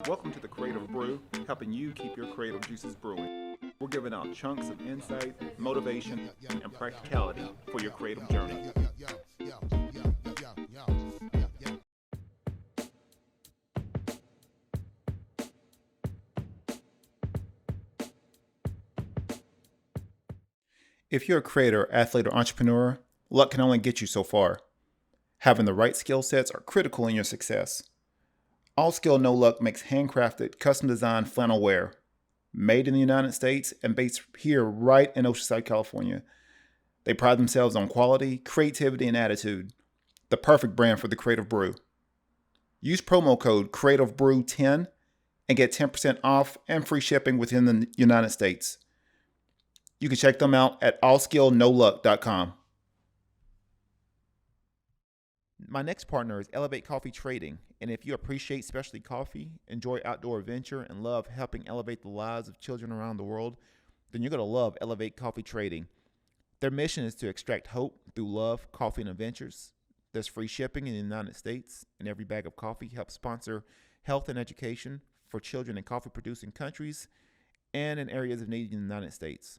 Welcome to the Creative Brew, helping you keep your creative juices brewing. We're giving out chunks of insight, motivation, and practicality for your creative journey. If you're a creator, athlete, or entrepreneur, luck can only get you so far. Having the right skill sets are critical in your success. All Skill No Luck makes handcrafted, custom designed flannel wear, made in the United States and based here right in Oceanside, California. They pride themselves on quality, creativity, and attitude. The perfect brand for the Creative Brew. Use promo code CreativeBrew10 and get 10% off and free shipping within the United States. You can check them out at allskillnoluck.com. My next partner is Elevate Coffee Trading, and if you appreciate specialty coffee, enjoy outdoor adventure, and love helping elevate the lives of children around the world, then you're going to love Elevate Coffee Trading. Their mission is to extract hope through love, coffee, and adventures. There's free shipping in the United States, and every bag of coffee helps sponsor health and education for children in coffee-producing countries and in areas of need in the United States.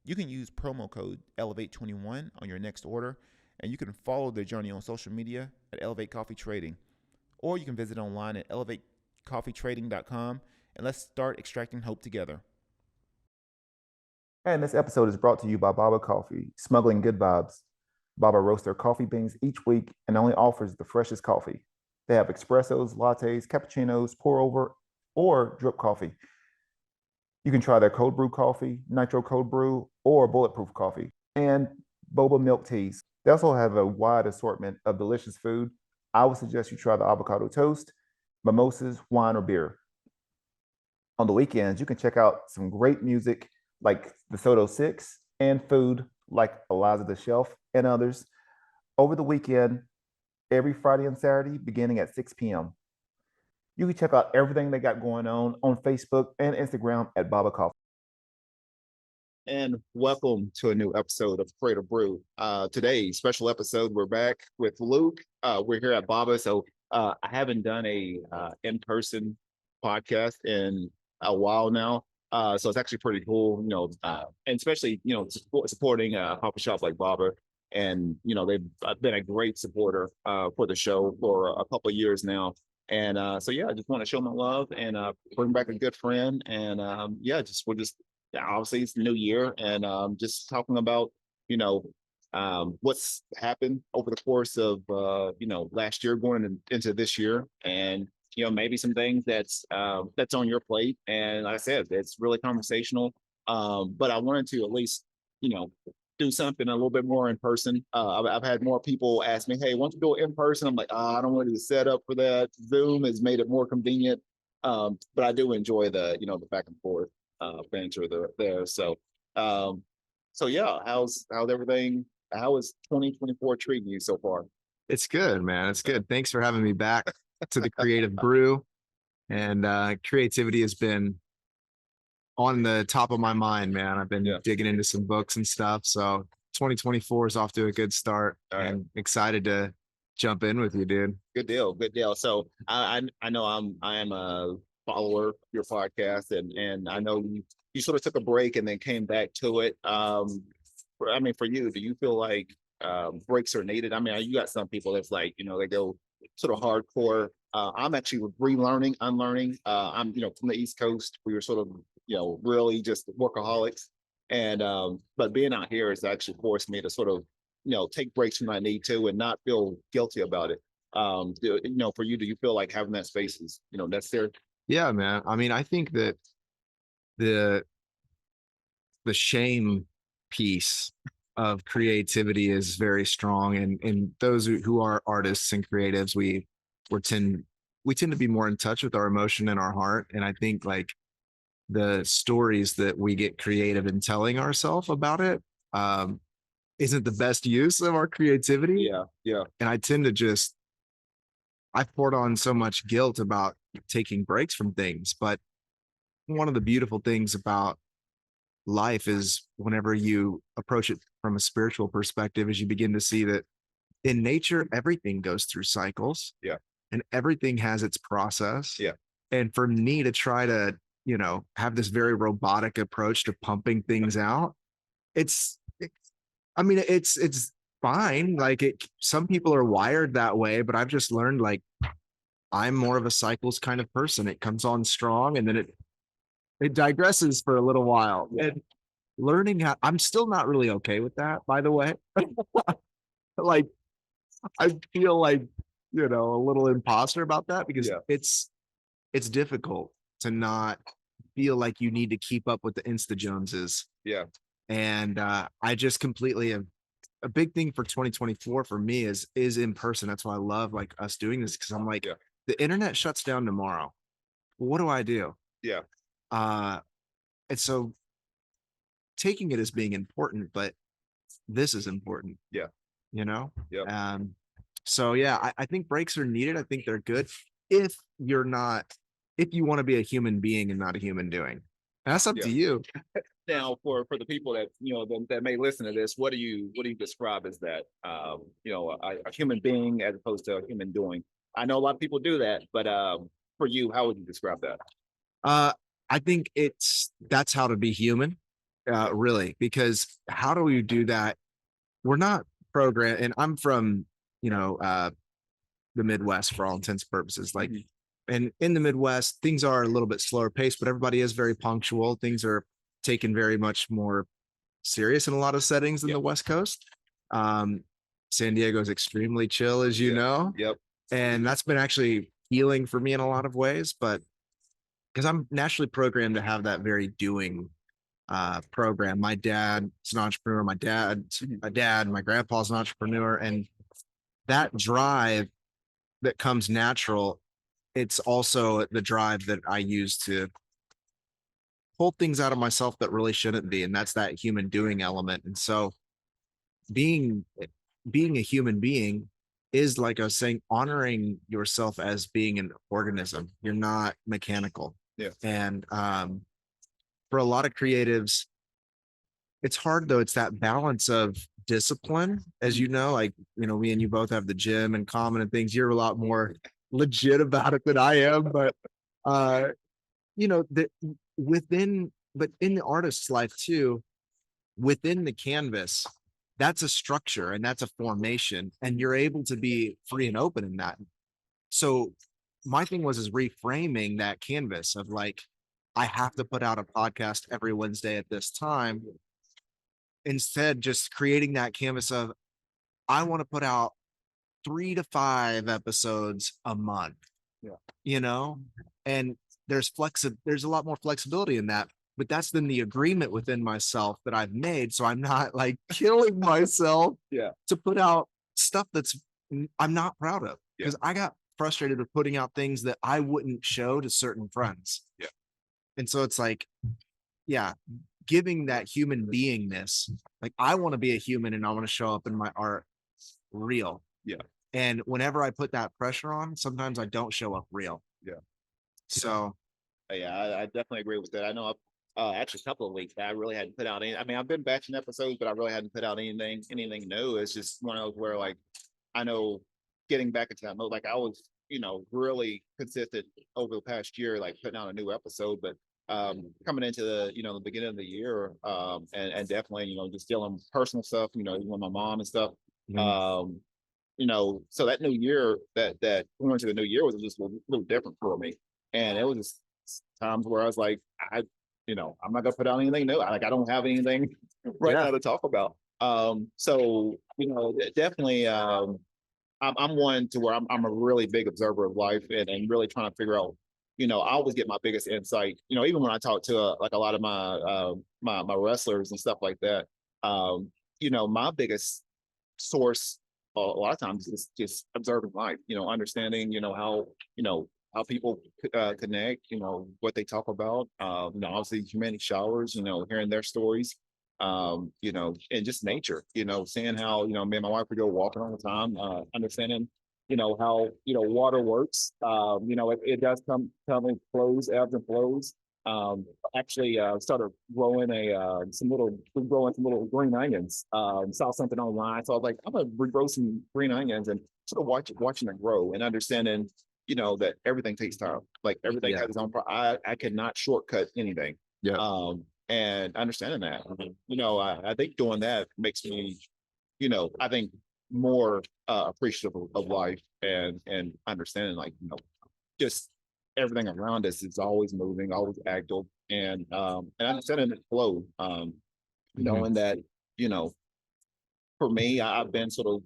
You can use promo code Elevate21 on your next order, and you can follow their journey on social media at Elevate Coffee Trading. Or you can visit online at elevatecoffeetrading.com, and let's start extracting hope together. And this episode is brought to you by Baba Coffee, smuggling good vibes. Baba roasts their coffee beans each week and only offers the freshest coffee. They have espressos, lattes, cappuccinos, pour over, or drip coffee. You can try their cold brew coffee, nitro cold brew, or bulletproof coffee, and boba milk teas. They also have a wide assortment of delicious food. I would suggest you try the avocado toast, mimosas, wine, or beer. On the weekends, you can check out some great music like the Soto Six and food like Eliza the Shelf and others over the weekend, every Friday and Saturday, beginning at 6 p.m. You can check out everything they got going on Facebook and Instagram at Baba Coffee. And welcome to a new episode of Creative Brew. Today, special episode, we're back with Luke. We're here at Baba, so I haven't done a in-person podcast in a while now. So it's actually pretty cool, and especially, supporting a coffee shop like Baba. And, they've been a great supporter for the show for a couple of years now. And so, yeah, I just want to show my love and bring back a good friend. And obviously it's the new year and just talking about, what's happened over the course of, last year going into this year. And maybe some things that's on your plate. And like I said, it's really conversational. But I wanted to at least, do something a little bit more in person. I've had more people ask me, "Hey, why don't you do it in person?" I'm like, I don't want to set up for that. Zoom has made it more convenient. But I do enjoy the back and forth banter there. So yeah, how's everything? How is 2024 treating you so far? It's good, man. It's good. Thanks for having me back to the Creative Brew. And creativity has been on the top of my mind, man. I've been digging into some books and stuff. So 2024 is off to a good start. And excited to jump in with you, dude. Good deal. So I know I am a follower of your podcast, and I know you sort of took a break and then came back to it. For you, do you feel like breaks are needed? I mean, you got some people that's like, they go sort of hardcore. I'm actually relearning, unlearning. I'm, from the East Coast. We were sort of, really just workaholics. And but being out here has actually forced me to sort of, take breaks when I need to and not feel guilty about it. For you, do you feel like having that space is, necessary? Yeah, man. I mean, I think that the shame piece of creativity is very strong, and those who are artists and creatives, we tend to be more in touch with our emotion and our heart. And I think like the stories that we get creative in telling ourselves about it isn't the best use of our creativity. Yeah. And I poured on so much guilt about taking breaks from things. But one of the beautiful things about life is whenever you approach it from a spiritual perspective, is you begin to see that in nature, everything goes through cycles. Yeah. And everything has its process. Yeah. And for me to try to, have this very robotic approach to pumping things out, I mean, it's fine. Like some people are wired that way, but I've just learned like I'm more of a cycles kind of person. It comes on strong and then it digresses for a little while. And learning how I'm still not really okay with that, by the way. Like I feel like, a little imposter about that because it's difficult to not feel like you need to keep up with the Insta Joneses. Yeah. And I just completely have a big thing for 2024 for me is in person. That's why I love like us doing this because I'm like, the internet shuts down tomorrow. What do I do? Yeah. And so taking it as being important, but this is important. Yeah. Yeah. So yeah, I think breaks are needed. I think they're good if you're not, if you want to be a human being and not a human doing. And that's up to you. Now, for the people that that may listen to this, what do you describe as that? A human being as opposed to a human doing. I know a lot of people do that, but for you, how would you describe that? I think that's how to be human, really, because how do we do that? We're not programmed, and I'm from the Midwest for all intents and purposes. Like, and in the Midwest, things are a little bit slower paced, but everybody is very punctual. Things are taken very much more serious in a lot of settings than the West Coast. San Diego is extremely chill, as you know. Yep. And that's been actually healing for me in a lot of ways, but because I'm naturally programmed to have that very doing program. My dad is an entrepreneur. My grandpa's an entrepreneur, and that drive that comes natural, it's also the drive that I use to pull things out of myself that really shouldn't be, and that's that human doing element. And so being a human being is, like I was saying, honoring yourself as being an organism. You're not mechanical. Yeah. And for a lot of creatives, it's hard though. It's that balance of discipline, as you know, like, me and you both have the gym in common and things. You're a lot more legit about it than I am, but that but in the artist's life too, within the canvas, that's a structure and that's a formation, and you're able to be free and open in that. So my thing is reframing that canvas of like, I have to put out a podcast every Wednesday at this time. Instead, just creating that canvas of, I want to put out 3 to 5 episodes a month. Yeah. And there's a lot more flexibility in that, but that's then the agreement within myself that I've made. So I'm not like killing myself to put out stuff I'm not proud of, because I got frustrated with putting out things that I wouldn't show to certain friends. Yeah. And so it's like, giving that human beingness, like I want to be a human and I want to show up in my art real. Yeah. And whenever I put that pressure on, sometimes I don't show up real. Yeah. So yeah, I definitely agree with that. I know actually a couple of weeks I really hadn't put out any. I mean, I've been batching episodes, but I really hadn't put out anything new. It's just one of those where, like, I know getting back into that mode, like I was, really consistent over the past year, like putting out a new episode, but coming into the beginning of the year, and definitely, just dealing with personal stuff, even with my mom and stuff. So that new year, that going into the new year was just a little different for me. And it was just times where I was like, I'm not gonna put out anything new. I don't have anything right now to talk about. So definitely, I'm one to where I'm a really big observer of life, and really trying to figure out. I always get my biggest insight. Even when I talk to like a lot of my wrestlers and stuff like that. My biggest source a lot of times is just observing life. Understanding. How people connect, what they talk about, obviously humanity showers, hearing their stories, and just nature, seeing how, me and my wife would go walking all the time, understanding, how, water works. It does come in flows, ebbs and flows. Actually started growing some little green onions. Saw something online, so I was like, I'm gonna regrow some green onions and sort of watching it grow and understanding that everything takes time. Like everything has its own. I cannot shortcut anything. Yeah. And understanding that, I think doing that makes me, I think more appreciative of life and understanding like, just everything around us is always moving, always active, and understanding the flow. Knowing that, you know, for me, I've been sort of,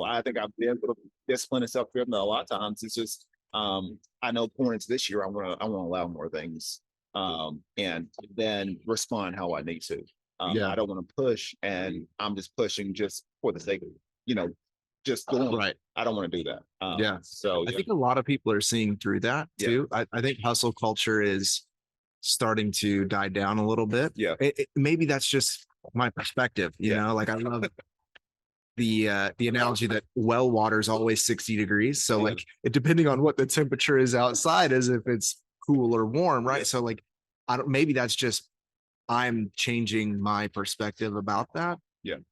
I think I've been sort of disciplined and self-driven a lot of times. It's just, I know pouring into this year, I want to allow more things, and then respond how I need to. I don't want to push, and I'm just pushing just for the sake of, just doing. Right. I don't want to do that. So I think a lot of people are seeing through that too. I think hustle culture is starting to die down a little bit. Maybe that's just my perspective, you know, like I love the analogy that well water is always 60 degrees. So like depending on what the temperature is outside, as if it's cool or warm, right? So like maybe that's just I'm changing my perspective about that.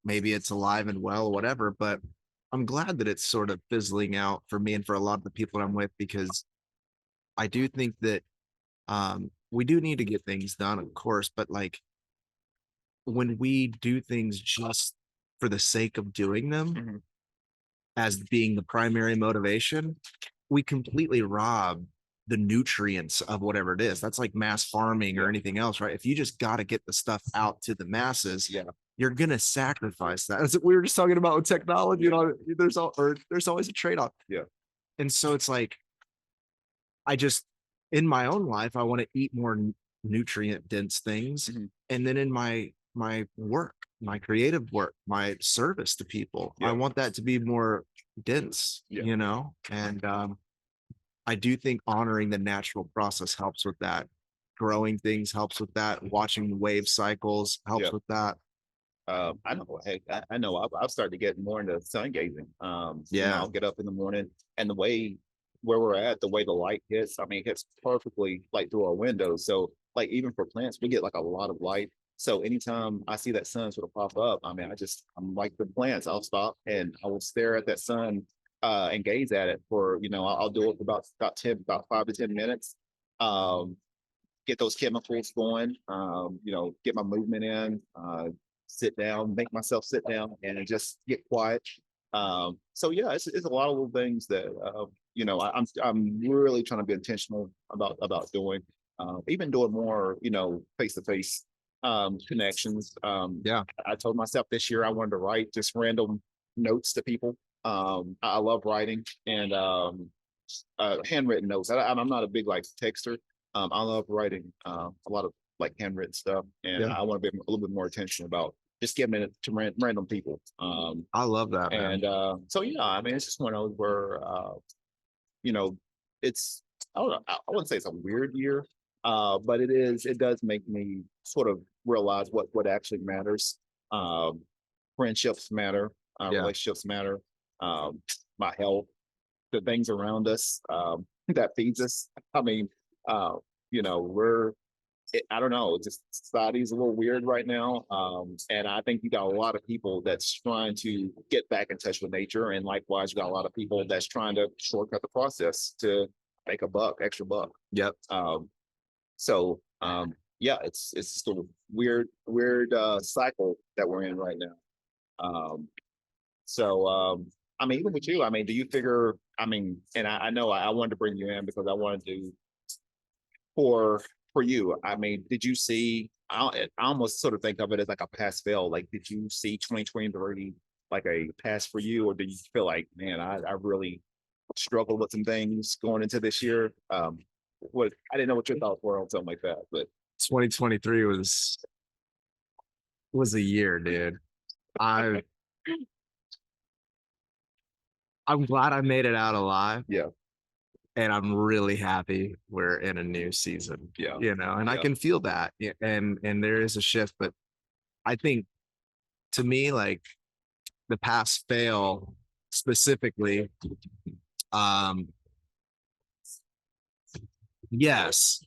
Maybe it's alive and well or whatever, but I'm glad that it's sort of fizzling out for me and for a lot of the people I'm with, because I do think that we do need to get things done, of course, but like when we do things just for the sake of doing them as being the primary motivation, we completely rob the nutrients of whatever it is. That's like mass farming or anything else, right? If you just got to get the stuff out to the masses, you're gonna sacrifice that. As we were just talking about with technology, there's always a trade-off. And so it's like, I just in my own life, I want to eat more nutrient dense things, and then in my work, my creative work, my service to people, I want that to be more dense, and I do think honoring the natural process helps with that. Growing things helps with that. Watching wave cycles helps with that. I know. Hey, I know. I've started to get more into sun gazing. I'll get up in the morning, and the way where we're at, the way the light hits, I mean, it hits perfectly like through our windows. So, like even for plants, we get like a lot of light. So anytime I see that sun sort of pop up, I mean, I'm like the plants. I'll stop and I will stare at that sun and gaze at it for, I'll do it for about 5 to 10 minutes. Get those chemicals going. Get my movement in. Sit down, make myself sit down, and just get quiet. So yeah, it's a lot of little things that I'm really trying to be intentional about doing. Even doing more, face to face connections. I told myself this year I wanted to write just random notes to people. I love writing and handwritten notes. I'm not a big like texter. I love writing a lot of like handwritten stuff, and I want to be a little bit more intentional about just giving it to random people. I love that, man. And so yeah, I mean, it's just one of those where it's I don't know, I wouldn't say it's a weird year, but it does make me sort of realize what actually matters. Friendships matter, relationships matter, my health, the things around us that feeds us. I mean, I don't know, just society's a little weird right now. And I think you got a lot of people that's trying to get back in touch with nature. And likewise, you got a lot of people that's trying to shortcut the process to make a extra buck. It's sort of weird cycle that we're in right now. I mean, even with you, I mean, do you figure, I mean, and I know I wanted to bring you in because I wanted to, for you, I mean, did you see, I almost sort of think of it as like a pass fail. Like, did you see 2023 like a pass for you, or did you feel like, man, I really struggled with some things going into this year? I didn't know what your thoughts were on something like that, but 2023 was a year, dude. I'm glad I made it out alive. And I'm really happy we're in a new season. And I can feel that. And there is a shift, but I think to me, like the pass fail specifically, yes.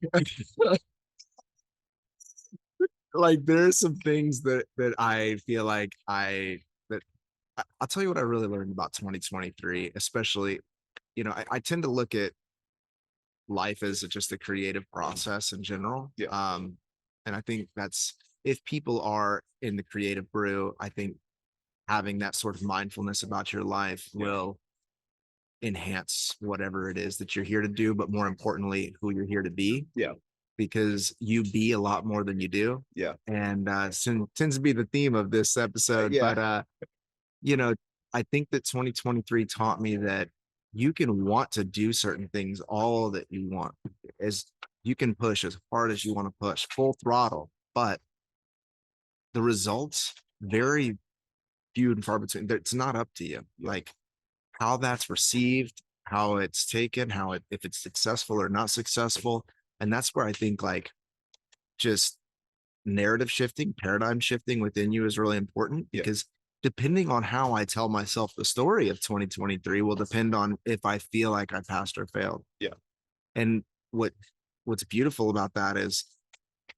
Like there's some things that I feel like I'll tell you what I really learned about 2023, especially, I tend to look at life is just a creative process in general. Yeah. And I think that's, if people are in the Creative Brew, I think having that sort of mindfulness about your life will enhance whatever it is that you're here to do, but more importantly, who you're here to be. Yeah. Because you be a lot more than you do. Yeah. And tends to be the theme of this episode. Yeah. But you know, I think that 2023 taught me that you can want to do certain things all that you want, as you can push as hard as you want to push, full throttle, but the results very few and far between. It's not up to you. Like how that's received, how it's taken, if it's successful or not successful. And that's where I think like just narrative shifting, paradigm shifting within you is really important, because depending on how I tell myself the story of 2023 will depend on if I feel like I passed or failed. Yeah. And what's beautiful about that is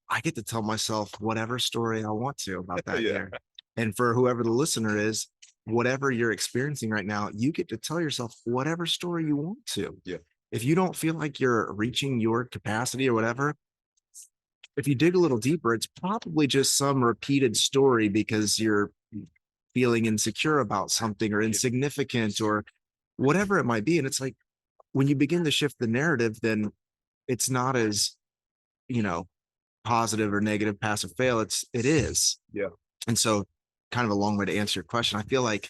I get to tell myself whatever story I want to about that year. And for whoever the listener is, whatever you're experiencing right now, you get to tell yourself whatever story you want to. Yeah. If you don't feel like you're reaching your capacity or whatever, if you dig a little deeper, it's probably just some repeated story because you're feeling insecure about something or insignificant or whatever it might be. And it's like, when you begin to shift the narrative, then it's not as, positive or negative, passive fail. It is. Yeah. And so kind of a long way to answer your question. I feel like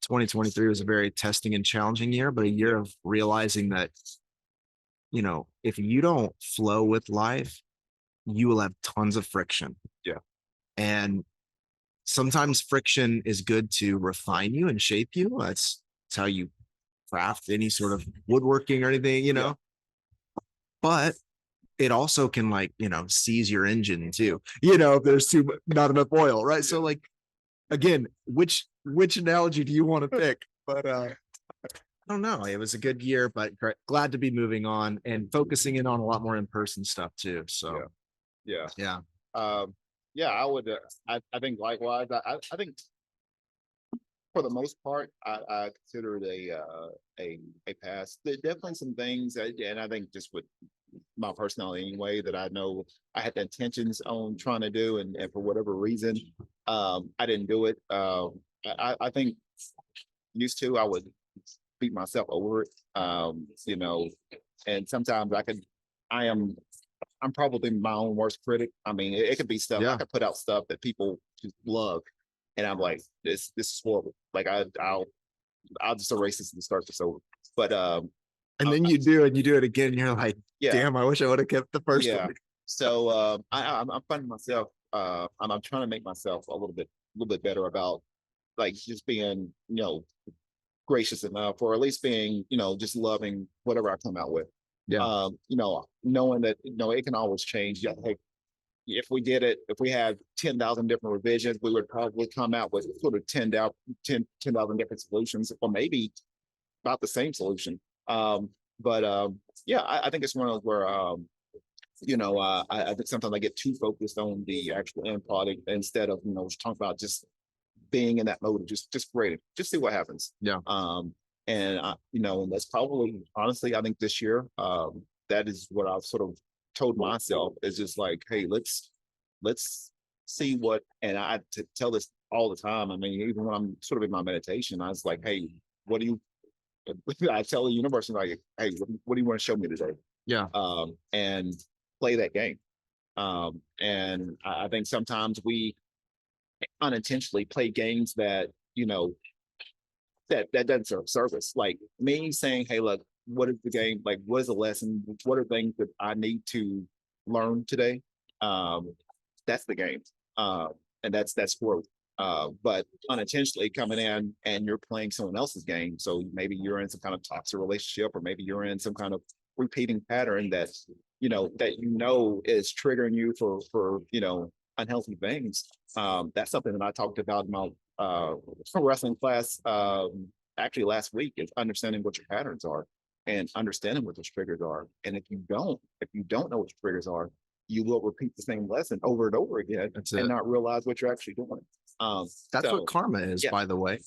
2023 was a very testing and challenging year, but a year of realizing that, if you don't flow with life, you will have tons of friction. Yeah. And sometimes friction is good to refine you and shape you. That's how you craft any sort of woodworking or anything, but it also can seize your engine too, if there's not enough oil. Right. So like, again, which analogy do you want to pick? But I don't know. It was a good year, but glad to be moving on and focusing in on a lot more in-person stuff too. So yeah. I would. I think likewise. I think for the most part, I consider it a pass. There definitely some things, and I think just with my personality anyway, that I know I had the intentions on trying to do, and for whatever reason, I didn't do it. I think used to I would beat myself over it, and sometimes I'm probably my own worst critic. I mean, it could be stuff I could put out stuff that people just love, and I'm like, this is horrible. Like I'll just erase this and start this over. But and then you do it again. And you're like, damn, I wish I would have kept the first one. So I'm finding myself. I'm trying to make myself a little bit better about like just being gracious enough, or at least being just loving whatever I come out with. Knowing that it can always change. Hey, if we had 10,000 different revisions, we would probably come out with sort of 10,000 different solutions, or maybe about the same solution. I think it's one of those where I think sometimes I get too focused on the actual end product instead of talking about just being in that mode of just creating, just see what happens. And that's probably, honestly, I think this year, that is what I've sort of told myself, is just like, hey, let's see what, and I tell this all the time. I mean, even when I'm sort of in my meditation, I was like, hey, what do you, I tell the universe, like, hey, what do you want to show me today? And play that game. And I think sometimes we unintentionally play games that, that doesn't serve us. Like me saying, hey, look, what is the game? Like, what is the lesson? What are things that I need to learn today? That's the game. And that's growth. But unintentionally coming in and you're playing someone else's game. So maybe you're in some kind of toxic relationship, or maybe you're in some kind of repeating pattern that is triggering you for unhealthy things. That's something that I talked about in my wrestling class actually last week, is understanding what your patterns are and understanding what those triggers are. And if you don't know what your triggers are, you will repeat the same lesson over and over again and not realize what you're actually doing. That's what karma is, by the way.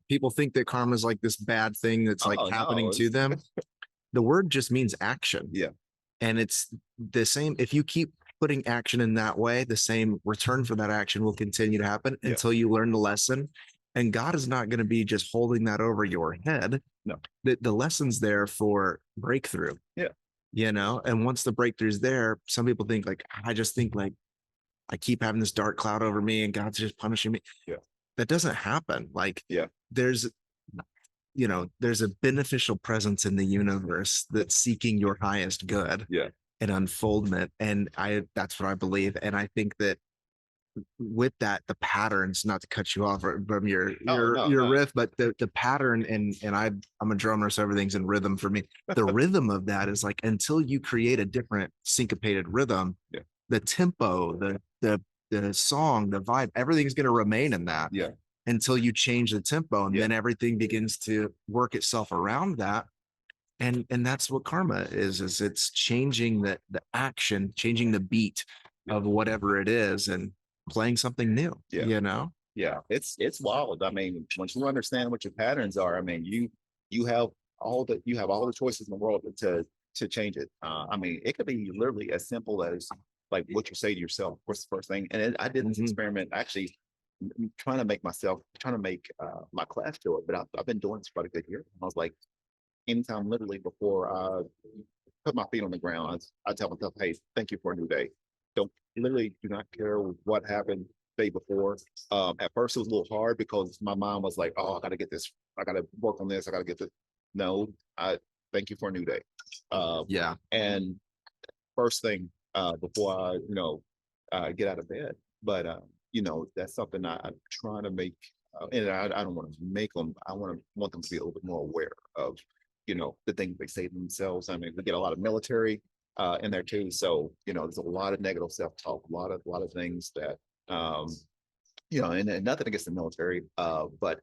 People think that karma is like this bad thing that's like happening to them. the word just means action. Yeah. And it's the same. If you keep putting action in that way, the same return for that action will continue to happen until you learn the lesson. And God is not going to be just holding that over your head. No. The lesson's there for breakthrough. Yeah. You know, and once the breakthrough's there, some people think like, I just think like, I keep having this dark cloud over me and God's just punishing me. Yeah. That doesn't happen. Like, Yeah. there's a beneficial presence in the universe that's seeking your highest good. Yeah. And unfoldment. And that's what I believe. And I think that with that, the patterns, not to cut you off from your riff, but the pattern, and I'm a drummer, so everything's in rhythm for me. The rhythm of that is like, until you create a different syncopated rhythm, the tempo, the song, the vibe, everything's going to remain in that until you change the tempo, and then everything begins to work itself around that. And that's what karma is it's changing the action, changing the beat of whatever it is, and playing something new. You know? Yeah, it's wild. I mean, once you understand what your patterns are, I mean, you have all the choices in the world to change it. I mean, it could be literally as simple as like what you say to yourself. What's the first thing? And I did this experiment actually, trying to make my class do it, but I've been doing this for about a good year. I was like, anytime literally before I put my feet on the ground, I tell myself, hey, thank you for a new day. Do not care what happened the day before. At first it was a little hard because my mind was like, oh, I gotta get this, I gotta work on this, I gotta get this. No, I thank you for a new day. And first thing before I get out of bed. But that's something I'm trying to make, and I don't want to make them, want them to be a little bit more aware of the things they say to themselves. I mean, we get a lot of military in there too. So, there's a lot of negative self-talk, a lot of things that, and nothing against the military, but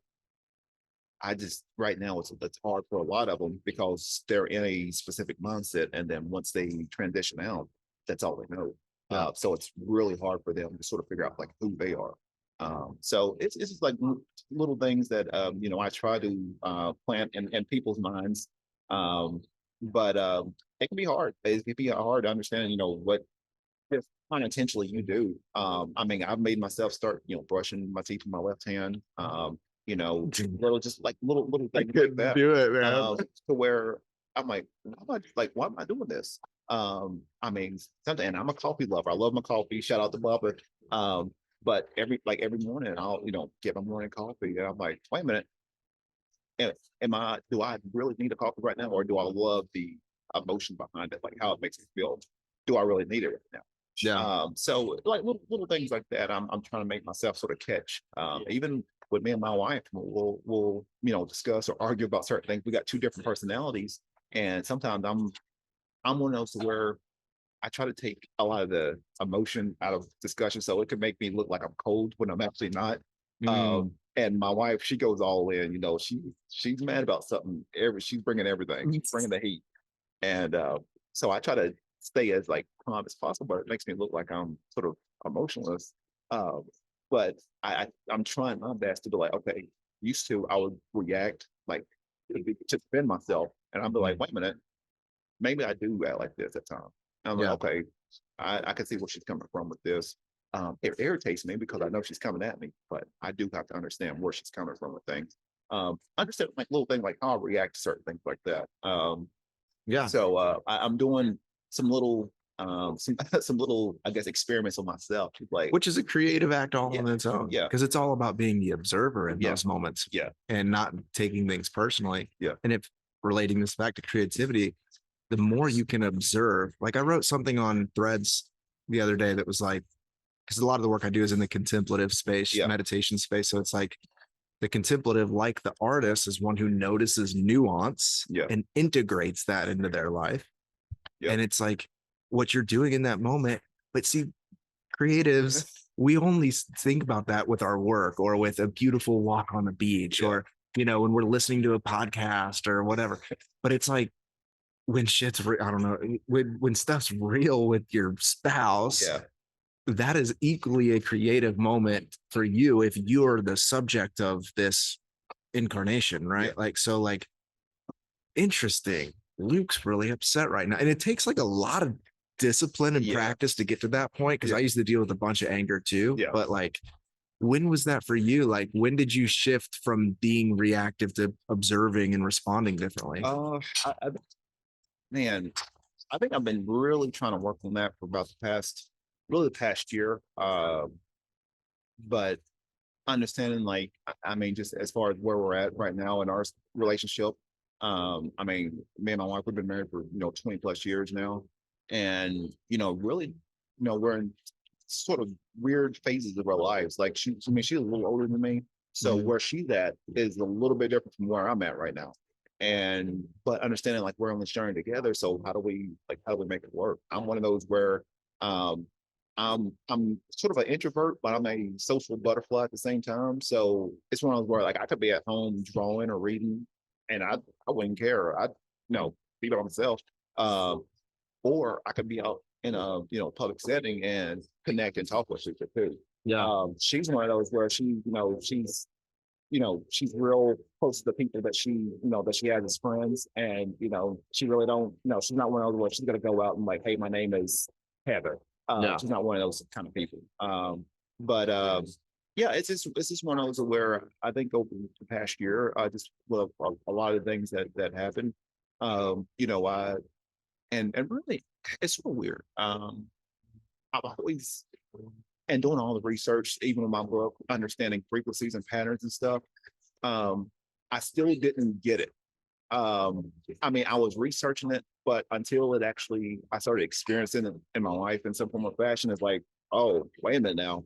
I just, right now, it's hard for a lot of them because they're in a specific mindset. And then once they transition out, that's all they know. So it's really hard for them to sort of figure out like who they are. So it's just like little things that, I try to plant in people's minds. But it can be hard. It can be hard to understand, what if unintentionally you do. I mean, I've made myself start, brushing my teeth with my left hand. Little things like that. Do it, man. To where I'm like, why am I doing this? I mean, something, and I'm a coffee lover. I love my coffee. Shout out to Bubba. But every morning I'll, get my morning coffee, and I'm like, wait a minute. Do I really need a coffee right now, or do I love the emotion behind it, like how it makes me feel? Do I really need it right now? So like little things like that, I'm trying to make myself sort of catch. Even with me and my wife, we'll discuss or argue about certain things. We got two different personalities, and sometimes I'm one of those where I try to take a lot of the emotion out of discussion, so it could make me look like I'm cold when I'm actually not. And my wife, she goes all in. She's mad about something. She's bringing everything. She's bringing the heat, and so I try to stay as like calm as possible, but it makes me look like I'm sort of emotionless. But I'm trying my best to be like, okay. Used to, I would react like to defend myself, and I'd be like, wait a minute, maybe I do act like this at times. I'm like, okay, I can see where she's coming from with this. It irritates me because I know she's coming at me, but I do have to understand where she's coming from with things. Understand like little things like how I react to certain things like that. So I'm doing some little some little, I guess, experiments on myself, like, which is a creative act all on its own. Because it's all about being the observer in those moments. And not taking things personally. And if relating this back to creativity, the more you can observe, like I wrote something on Threads the other day that was like, because a lot of the work I do is in the contemplative space, meditation space. So it's like the contemplative, like the artist, is one who notices nuance and integrates that into their life. And it's like what you're doing in that moment. But see, creatives, we only think about that with our work or with a beautiful walk on the beach or, when we're listening to a podcast or whatever. But it's like, when shit's I don't know, when stuff's real with your spouse, that is equally a creative moment for you if you're the subject of this incarnation, right? Like, so like, interesting. Luke's really upset right now. And it takes like a lot of discipline and practice to get to that point. Cause I used to deal with a bunch of anger too. Yeah. But like, when was that for you? Like, when did you shift from being reactive to observing and responding differently? Man, I think I've been really trying to work on that for about the past year. But understanding, like, I mean, just as far as where we're at right now in our relationship, I mean, me and my wife, we've been married for 20 plus years now, and really, we're in sort of weird phases of our lives. Like, I mean, she's a little older than me, so where she's at is a little bit different from where I'm at right now. And but understanding, like, we're on this journey together, so how do we make it work? I'm one of those where um I'm sort of an introvert, but I'm a social butterfly at the same time. So it's one of those where, like, I could be at home drawing or reading, and I wouldn't care. I'd be by myself. Or I could be out in a public setting and connect and talk with people too. Yeah. She's one of those where she's real close to the people that she has as friends, and she really don't, she's not one of those where she's gonna go out and, like, hey, my name is Heather. She's not one of those kind of people. But yeah, it's just one of those where I think over the past year, just a lot of things that happened. I and really, it's sort of weird. I've always, and doing all the research, even in my book, understanding frequencies and patterns and stuff, I still didn't get it. I mean, I was researching it, but until I started experiencing it in my life in some form of fashion, it's like, oh, wait a minute now.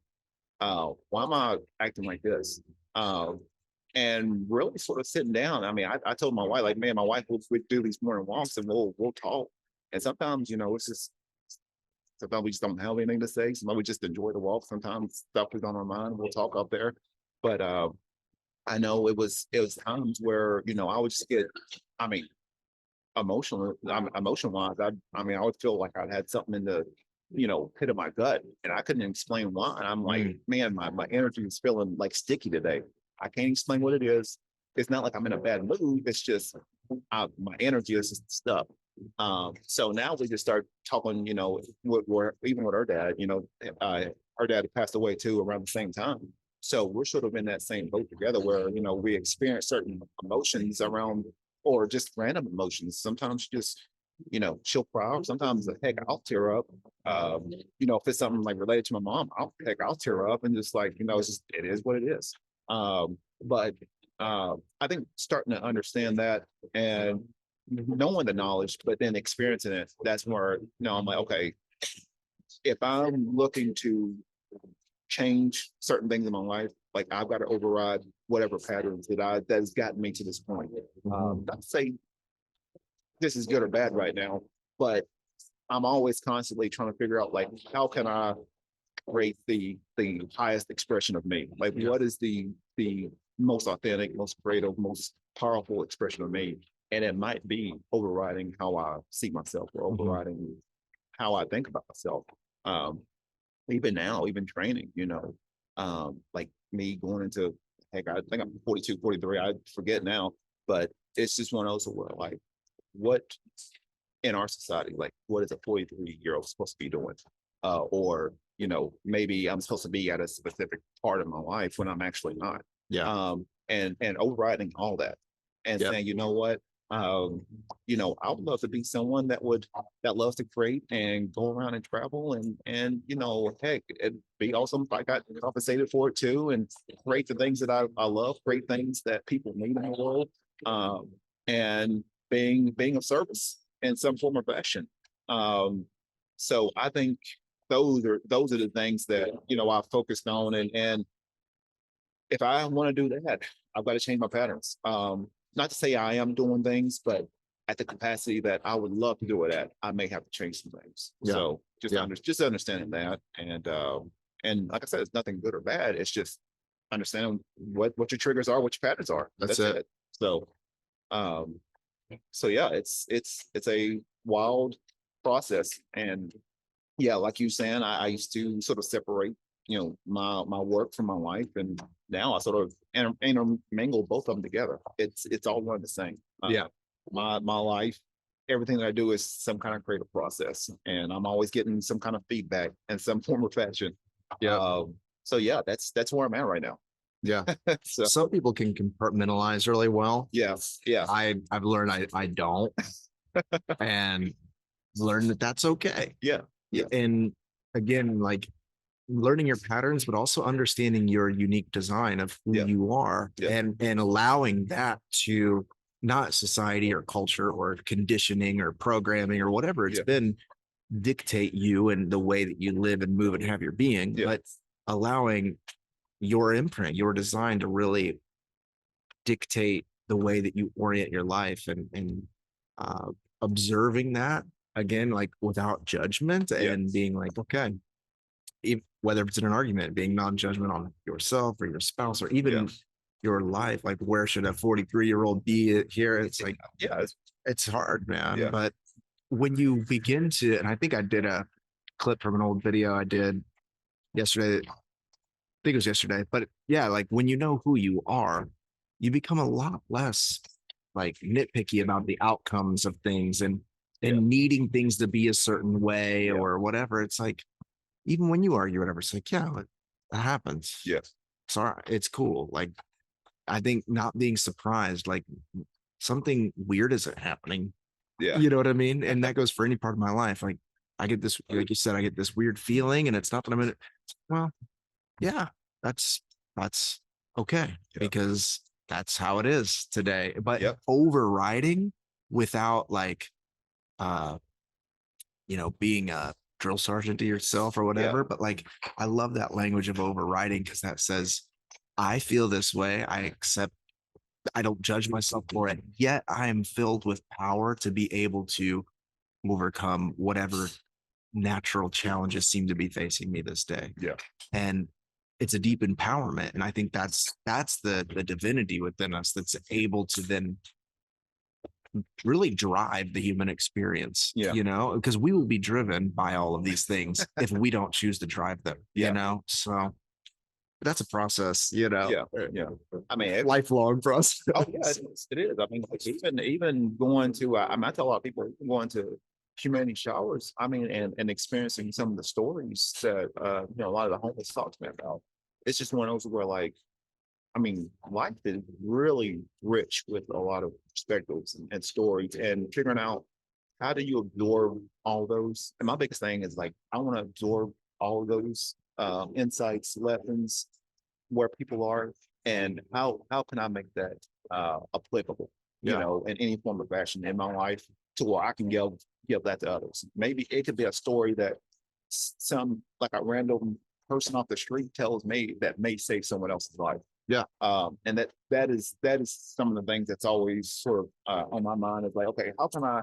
Why am I acting like this? And really sort of sitting down. I mean, I told my wife, like, man, my wife will do these morning walks and we'll talk. And sometimes, it's just, sometimes we just don't have anything to say. Sometimes we just enjoy the walk. Sometimes stuff is on our mind. We'll talk up there. But I know it was times where, I would just get, I mean, emotion wise, I mean, I would feel like I had something in the, pit of my gut, and I couldn't explain why. And I'm like, man, my energy is feeling like sticky today. I can't explain what it is. It's not like I'm in a bad mood. It's just my energy is just stuck. So now we just start talking, even with our dad, our dad passed away too around the same time. So we're sort of in that same boat together where, we experience certain emotions around, or just random emotions. Sometimes just, she'll cry. Sometimes, heck, I'll tear up. If it's something like related to my mom, I'll tear up, and just, like, it is what it is. But I think starting to understand that and knowing the knowledge, but then experiencing it, that's where, I'm like, okay, if I'm looking to change certain things in my life, like, I've got to override whatever patterns that has gotten me to this point. Not to say this is good or bad right now, but I'm always constantly trying to figure out, like, how can I create the highest expression of me? Like, what is the most authentic, most creative, most powerful expression of me? And it might be overriding how I see myself, or overriding how I think about myself. Even now, even training, like me going into, heck, I think I'm 42, 43, I forget now, but it's just one of those where, like, what in our society, like, what is a 43-year-old supposed to be doing? Or, maybe I'm supposed to be at a specific part of my life when I'm actually not. Yeah. And overriding all that and saying, you know what, I would love to be someone that loves to create and go around and travel and heck, it'd be awesome if I got compensated for it too, and create the things that I love, create things that people need in the world, and being of service in some form or fashion. So I think those are the things that I focused on, and if I want to do that, I've got to change my patterns. Not to say I am doing things, but at the capacity that I would love to do it at, I may have to change some things. Yeah. So just understanding that, and like I said, it's nothing good or bad. It's just understanding what your triggers are, what your patterns are. That's it. So, yeah, it's a wild process, and yeah, like you saying, I used to sort of separate, my work from my life, and now I sort of intermingle both of them together. It's all one the same. My life, everything that I do is some kind of creative process, and I'm always getting some kind of feedback in some form or fashion. Yeah. So yeah, that's where I'm at right now. Yeah. So Some people can compartmentalize really well. yeah, yeah, I've learned I don't, and learn that that's okay. yeah, yeah, And again, like learning your patterns, but also understanding your unique design of who Yeah. you are, Yeah. and allowing that to not society or culture or conditioning or programming or whatever it's Yeah. been dictate you and the way that you live and move and have your being, Yeah. but allowing your imprint, your design to really dictate the way that you orient your life, and uh, observing that again, like without judgment, Yeah. and being like, okay, whether it's in an argument, being non-judgment on yourself or your spouse or even Yeah. your life, like where should a 43-year-old be here? It's like, yeah, it's hard, man. Yeah. But when you begin to, and I think I did a clip from an old video I did yesterday. I think it was yesterday, but yeah, like when you know who you are, you become a lot less like nitpicky about the outcomes of things, and Yeah. needing things to be a certain way Yeah. or whatever. It's like, even when you argue, whatever, it's like, yeah, that happens. Yes. It's all right. It's cool. Like, I think not being surprised, like something weird isn't happening. Yeah. You know what I mean? And that goes for any part of my life. Like, I get this, like you said, I get this weird feeling, and it's not that I'm in it. Well, yeah, that's okay, Yeah. because that's how it is today. But Yep. overriding without like being a drill sergeant to yourself or whatever. Yeah. But like, I love that language of overriding, because that says, I feel this way, I accept, I don't judge myself for it, yet I am filled with power to be able to overcome whatever natural challenges seem to be facing me this day. Yeah. And it's a deep empowerment. And I think that's the divinity within us that's able to then really drive the human experience. Yeah. Because we will be driven by all of these things if we don't choose to drive them. Yeah. So that's a process. Yeah. Yeah. I mean, Lifelong process. oh yeah, it is. I mean, like even going to, I tell a lot of people going to community showers. I mean, and experiencing some of the stories that a lot of the homeless talk to me about. It's just one of those where, like, I mean, life is really rich with a lot of perspectives and stories, and figuring out how do you absorb all those. And my biggest thing is like, I want to absorb all of those insights, lessons, where people are, and how can I make that applicable, Yeah. in any form of fashion in my life, to where I can give that to others. Maybe it could be a story that some, like a random person off the street tells me, that may save someone else's life. Yeah. And that is some of the things that's always sort of on my mind, is like, okay, how can I,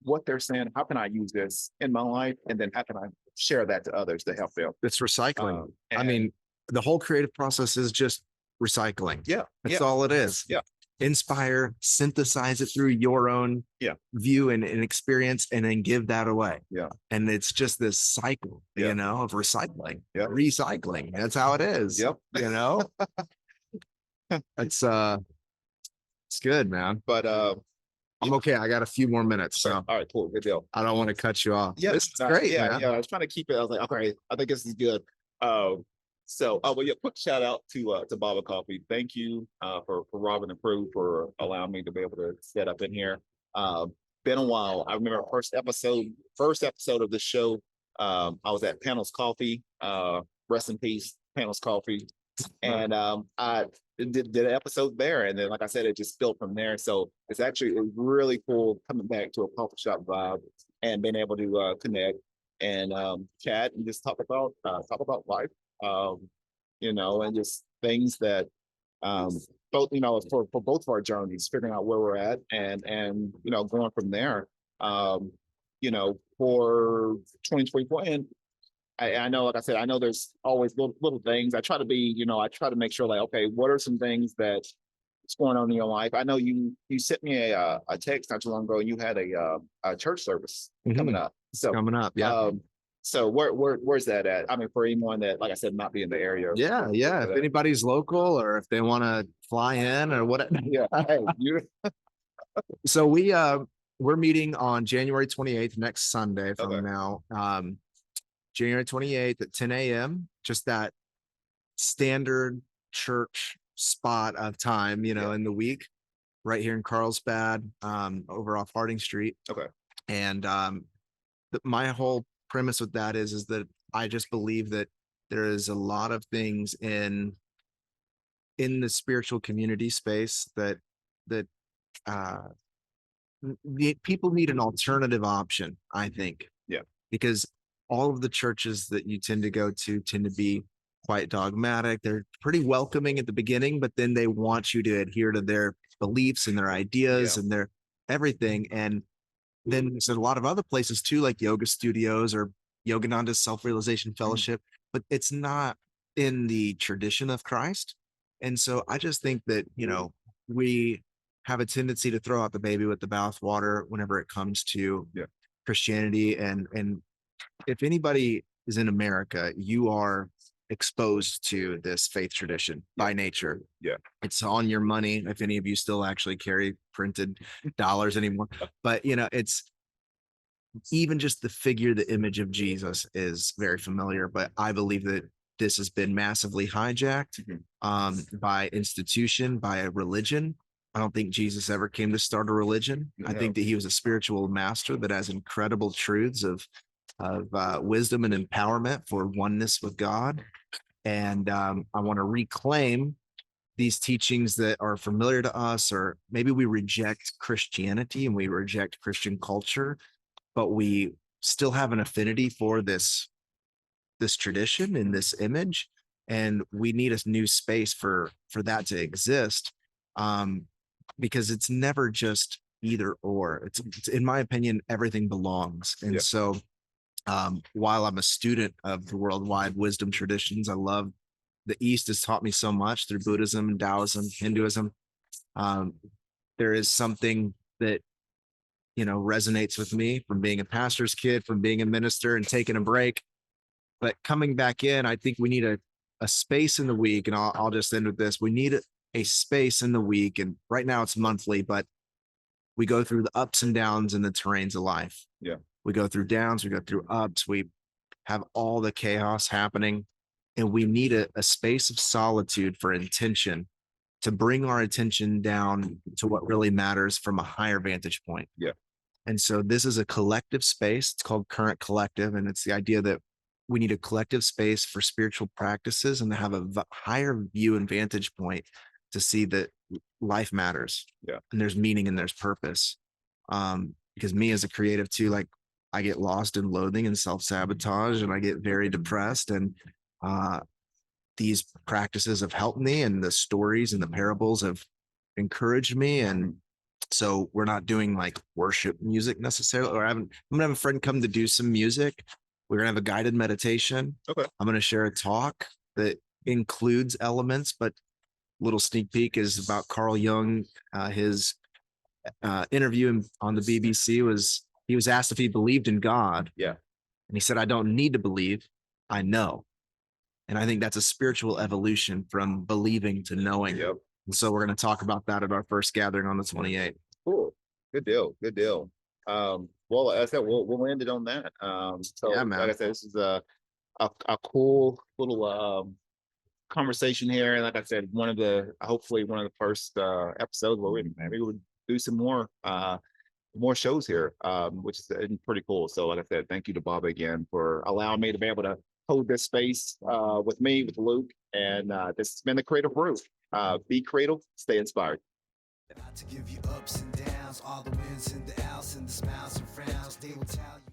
what they're saying, how can I use this in my life, and then how can I share that to others to help them? It's recycling. I And- mean, the whole creative process is just recycling. yeah, That's yeah, all it is. Yeah. Inspire, synthesize it through your own Yeah. view and experience, and then give that away. Yeah. And it's just this cycle, Yeah. of recycling. Yeah. Recycling. That's how it is. Yep. It's good, man. but I'm okay. I got a few more minutes, so all right, cool, good deal. I don't want to cut you off. Yeah, This is great, yeah, man. yeah. I was trying to keep it. I was like, okay, I think this is good. Well, yeah, quick shout out to Baba Coffee. Thank you for Robin and Prue for allowing me to be able to set up in here. Been a while. I remember first episode of the show. I was at Panels Coffee. Rest in peace, Panels Coffee. And I did an episode there, and then, like I said, it just built from there. So it's actually really cool coming back to a coffee shop vibe and being able to connect and chat and just talk about life, and just things that both, for both of our journeys, figuring out where we're at, and going from there, for 2024. And I know, like I said, I know there's always little things. I try to make sure, like, okay, what are some things that's going on in your life? I know you sent me a text not too long ago, and you had a church service coming up. So Coming up, yeah. So where's that at? I mean, for anyone that, like I said, not be in the area. Yeah. If anybody's local, or if they want to fly in or what. Yeah. Hey, So we we're meeting on January 28th, next Sunday from Okay. now. January 28th at 10 a.m. Just that standard church spot of time, Yeah. in the week, right here in Carlsbad, over off Harding Street. Okay. And my whole premise with that is that I just believe that there is a lot of things in the spiritual community space that uh people need an alternative option, I think. Yeah. Because all of the churches that you tend to go to tend to be quite dogmatic. They're pretty welcoming at the beginning, but then they want you to adhere to their beliefs and their ideas Yeah. and their everything. And then there's a lot of other places too, like yoga studios or Yogananda's Self-Realization Fellowship, but it's not in the tradition of Christ. And so I just think that, we have a tendency to throw out the baby with the bathwater whenever it comes to Yeah. Christianity. And if anybody is in America, you are exposed to this faith tradition by nature. Yeah. It's on your money, if any of you still actually carry printed dollars anymore. But it's even just the figure, the image of Jesus is very familiar. But I believe that this has been massively hijacked by institution, by a religion. I don't think Jesus ever came to start a religion. I think that he was a spiritual master that has incredible truths of wisdom and empowerment for oneness with God. And I want to reclaim these teachings that are familiar to us, or maybe we reject Christianity and we reject Christian culture, but we still have an affinity for this tradition and this image, and we need a new space for that to exist, because it's never just either or. It's in my opinion, everything belongs. And so while I'm a student of the worldwide wisdom traditions, I love the East has taught me so much through Buddhism and Taoism, Hinduism. There is something that resonates with me from being a pastor's kid, from being a minister and taking a break. But coming back in, I think we need a space in the week. And I'll just end with this. We need a space in the week. And right now it's monthly, but we go through the ups and downs and the terrains of life. Yeah. We go through downs, we go through ups, we have all the chaos happening. And we need a space of solitude for intention, to bring our attention down to what really matters from a higher vantage point. Yeah. And so this is a collective space. It's called Current Collective. And it's the idea that we need a collective space for spiritual practices and to have a higher view and vantage point to see that life matters. Yeah. And there's meaning and there's purpose. Because me as a creative too, like I get lost in loathing and self-sabotage and I get very depressed. And these practices have helped me, and the stories and the parables have encouraged me. And so we're not doing like worship music necessarily, or I'm gonna have a friend come to do some music. We're gonna have a guided meditation. Okay. I'm gonna share a talk that includes elements, but little sneak peek is about Carl Jung. His interview on the BBC was, he was asked if he believed in God. Yeah. And he said, I don't need to believe, I know. And I think that's a spiritual evolution from believing to knowing. Yep. And so we're going to talk about that at our first gathering on the 28th. Cool. Good deal. Good deal. Well, like I said, we'll end it on that. So Yeah, man. like I said, this is a cool little conversation here. And like I said, hopefully one of the first episodes where maybe we would do some more shows here, which is pretty cool. So like I said, thank you to Bob again for allowing me to be able to hold this space with me, with Luke. And this has been the Creative Brew. Be creative, stay inspired. About to give you ups and downs, all the wins and the outs and the smiles and frowns. They will tell you.